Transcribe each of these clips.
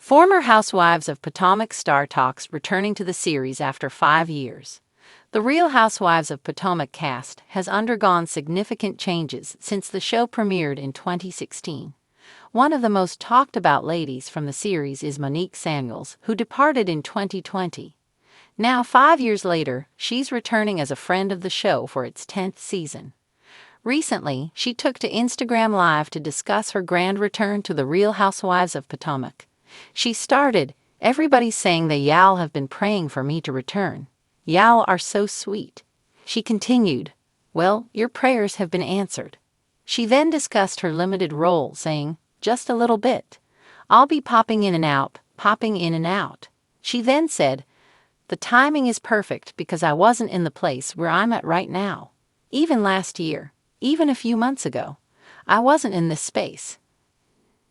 Former Housewives of Potomac star talks returning to the series after 5 years. The Real Housewives of Potomac cast has undergone significant changes since the show premiered in 2016. One of the most talked about ladies from the series is Monique Samuels, who departed in 2020. Now, 5 years later, she's returning as a friend of the show for its 10th season. Recently, she took to Instagram Live to discuss her grand return to the Real Housewives of Potomac. She started, "Everybody's saying that y'all have been praying for me to return. Y'all are so sweet." She continued, "Well, your prayers have been answered." She then discussed her limited role, saying, "Just a little bit. I'll be popping in and out, popping in and out." She then said, "The timing is perfect because I wasn't in the place where I'm at right now. Even last year, even a few months ago, I wasn't in this space."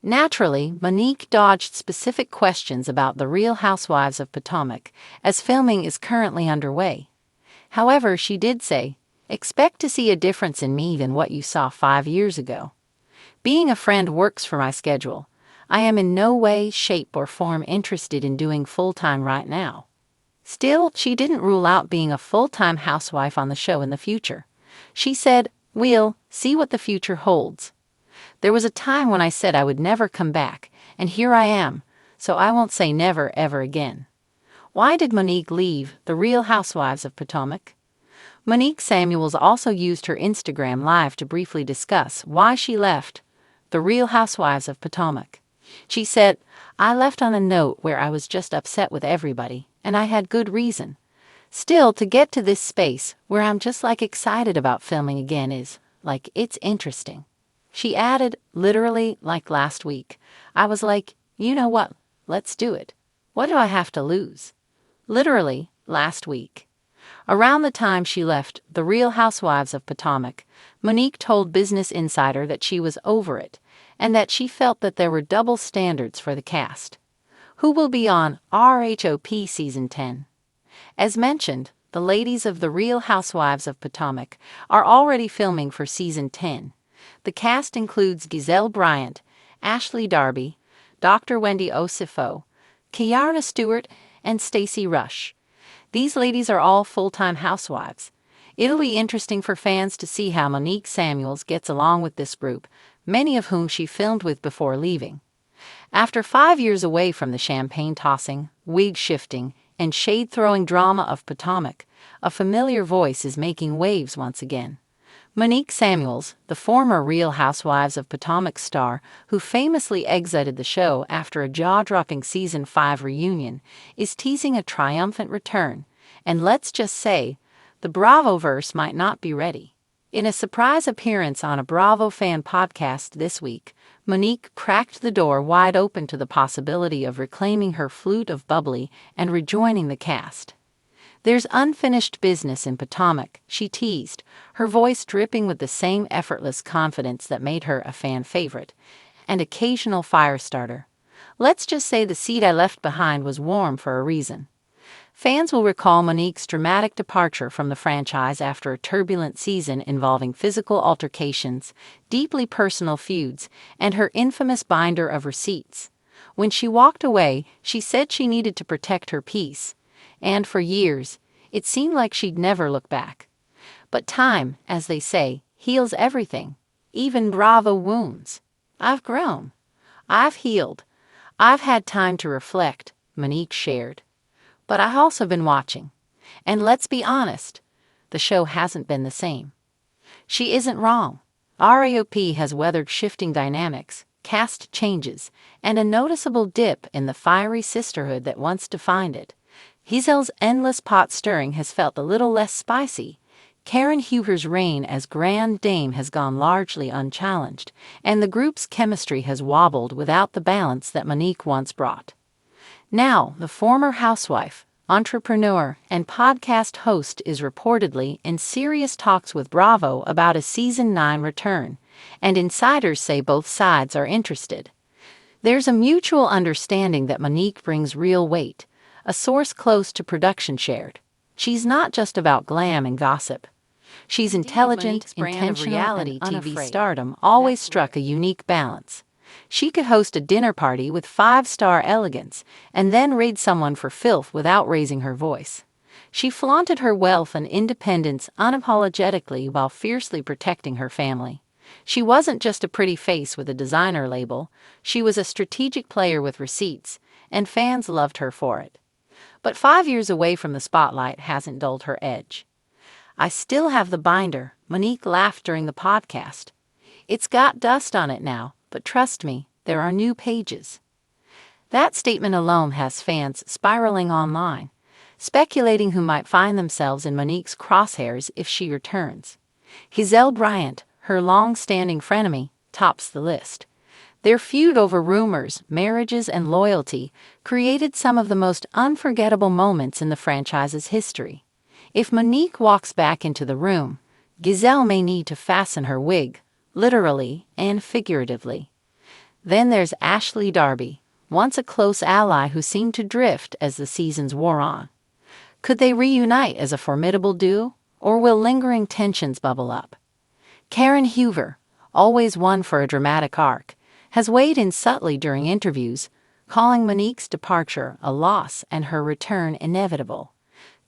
Naturally, Monique dodged specific questions about the Real Housewives of Potomac, as filming is currently underway. However, she did say, "Expect to see a difference in me than what you saw 5 years ago. Being a friend works for my schedule. I am in no way, shape, or form interested in doing full-time right now." Still, she didn't rule out being a full-time housewife on the show in the future. She said, "We'll see what the future holds. There was a time when I said I would never come back, and here I am, so I won't say never ever again." Why did Monique leave the Real Housewives of Potomac? Monique Samuels also used her Instagram Live to briefly discuss why she left the Real Housewives of Potomac. She said, "I left on a note where I was just upset with everybody, and I had good reason. Still, to get to this space where I'm just excited about filming again is, it's interesting." She added, "Literally, last week, I was like, you know what, let's do it. What do I have to lose?" Literally, last week. Around the time she left the Real Housewives of Potomac, Monique told Business Insider that she was over it, and that she felt that there were double standards for the cast. Who will be on RHOP Season 10? As mentioned, the ladies of the Real Housewives of Potomac are already filming for Season 10. The cast includes Giselle Bryant, Ashley Darby, Dr. Wendy Osifo, Kiara Stewart, and Stacey Rush. These ladies are all full-time housewives. It'll be interesting for fans to see how Monique Samuels gets along with this group, many of whom she filmed with before leaving. After 5 years away from the champagne-tossing, wig-shifting, and shade-throwing drama of Potomac, a familiar voice is making waves once again. Monique Samuels, the former Real Housewives of Potomac star who famously exited the show after a jaw-dropping Season 5 reunion, is teasing a triumphant return, and let's just say, the Bravoverse might not be ready. In a surprise appearance on a Bravo fan podcast this week, Monique cracked the door wide open to the possibility of reclaiming her flute of bubbly and rejoining the cast. "There's unfinished business in Potomac," she teased, her voice dripping with the same effortless confidence that made her a fan favorite, and occasional fire starter. "Let's just say the seat I left behind was warm for a reason." Fans will recall Monique's dramatic departure from the franchise after a turbulent season involving physical altercations, deeply personal feuds, and her infamous binder of receipts. When she walked away, she said she needed to protect her peace. And for years, it seemed like she'd never look back. But time, as they say, heals everything, even Bravo wounds. "I've grown. I've healed. I've had time to reflect," Monique shared. "But I've also been watching. And let's be honest, the show hasn't been the same." She isn't wrong. RHOP has weathered shifting dynamics, cast changes, and a noticeable dip in the fiery sisterhood that once defined it. Giselle's endless pot-stirring has felt a little less spicy. Karen Huger's reign as Grand Dame has gone largely unchallenged, and the group's chemistry has wobbled without the balance that Monique once brought. Now, the former housewife, entrepreneur, and podcast host is reportedly in serious talks with Bravo about a Season 9 return, and insiders say both sides are interested. "There's a mutual understanding that Monique brings real weight," a source close to production shared. "She's not just about glam and gossip. She's intelligent, intentional, reality TV stardom always struck a unique balance. She could host a dinner party with five-star elegance and then raid someone for filth without raising her voice. She flaunted her wealth and independence unapologetically while fiercely protecting her family. She wasn't just a pretty face with a designer label, she was a strategic player with receipts, and fans loved her for it. But 5 years away from the spotlight hasn't dulled her edge. "I still have the binder," Monique laughed during the podcast. "It's got dust on it now, but trust me, there are new pages." That statement alone has fans spiraling online, speculating who might find themselves in Monique's crosshairs if she returns. Giselle Bryant, her long-standing frenemy, tops the list. Their feud over rumors, marriages, and loyalty created some of the most unforgettable moments in the franchise's history. If Monique walks back into the room, Giselle may need to fasten her wig, literally and figuratively. Then there's Ashley Darby, once a close ally who seemed to drift as the seasons wore on. Could they reunite as a formidable duo, or will lingering tensions bubble up? Karen Huver, always one for a dramatic arc, has weighed in subtly during interviews, calling Monique's departure a loss and her return inevitable.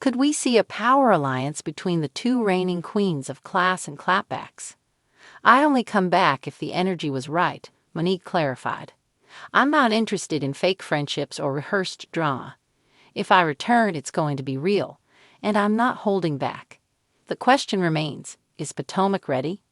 Could we see a power alliance between the two reigning queens of class and clapbacks? "I only come back if the energy was right," Monique clarified. "I'm not interested in fake friendships or rehearsed drama. If I return, it's going to be real, and I'm not holding back." The question remains, is Potomac ready?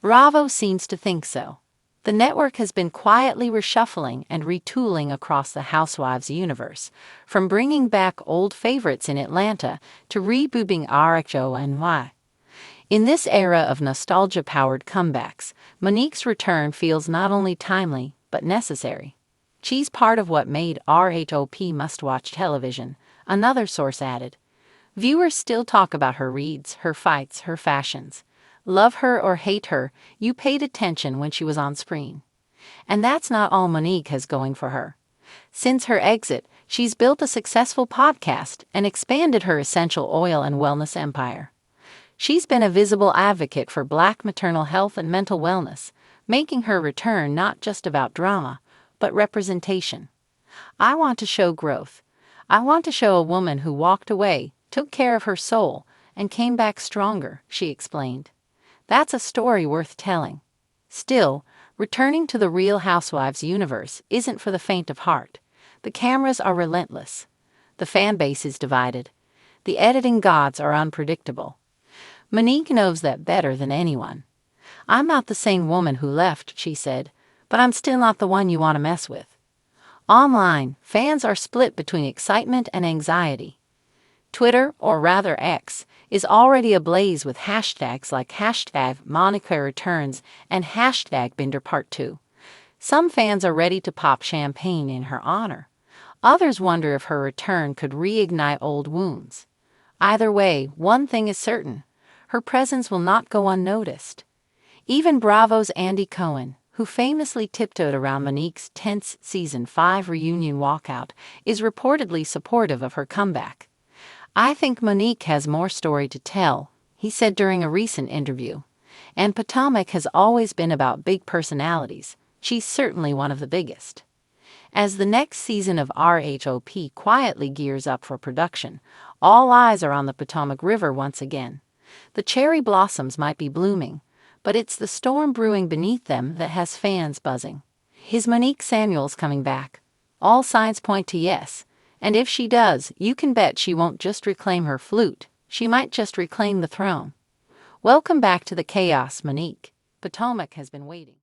Bravo seems to think so. The network has been quietly reshuffling and retooling across the Housewives universe, from bringing back old favorites in Atlanta to rebooting RHONY. In this era of nostalgia-powered comebacks, Monique's return feels not only timely, but necessary. "She's part of what made RHOP must-watch television," another source added. "Viewers still talk about her reads, her fights, her fashions. Love her or hate her, you paid attention when she was on screen." And that's not all Monique has going for her. Since her exit, she's built a successful podcast and expanded her essential oil and wellness empire. She's been a visible advocate for Black maternal health and mental wellness, making her return not just about drama, but representation. "I want to show growth. I want to show a woman who walked away, took care of her soul, and came back stronger," she explained. That's a story worth telling. Still, returning to the Real Housewives universe isn't for the faint of heart. The cameras are relentless. The fan base is divided. The editing gods are unpredictable. Monique knows that better than anyone. "I'm not the same woman who left," she said, "but I'm still not the one you want to mess with." Online, fans are split between excitement and anxiety. Twitter, or rather X, is already ablaze with hashtags like #MonicaReturns and #BinderPart2. Some fans are ready to pop champagne in her honor. Others wonder if her return could reignite old wounds. Either way, one thing is certain: her presence will not go unnoticed. Even Bravo's Andy Cohen, who famously tiptoed around Monique's tense Season 5 reunion walkout, is reportedly supportive of her comeback. "I think Monique has more story to tell," he said during a recent interview. "And Potomac has always been about big personalities. She's certainly one of the biggest." As the next season of RHOP quietly gears up for production, all eyes are on the Potomac River once again. The cherry blossoms might be blooming, but it's the storm brewing beneath them that has fans buzzing. Is Monique Samuels coming back? All signs point to yes. And if she does, you can bet she won't just reclaim her flute, she might just reclaim the throne. Welcome back to the chaos, Monique. Potomac has been waiting.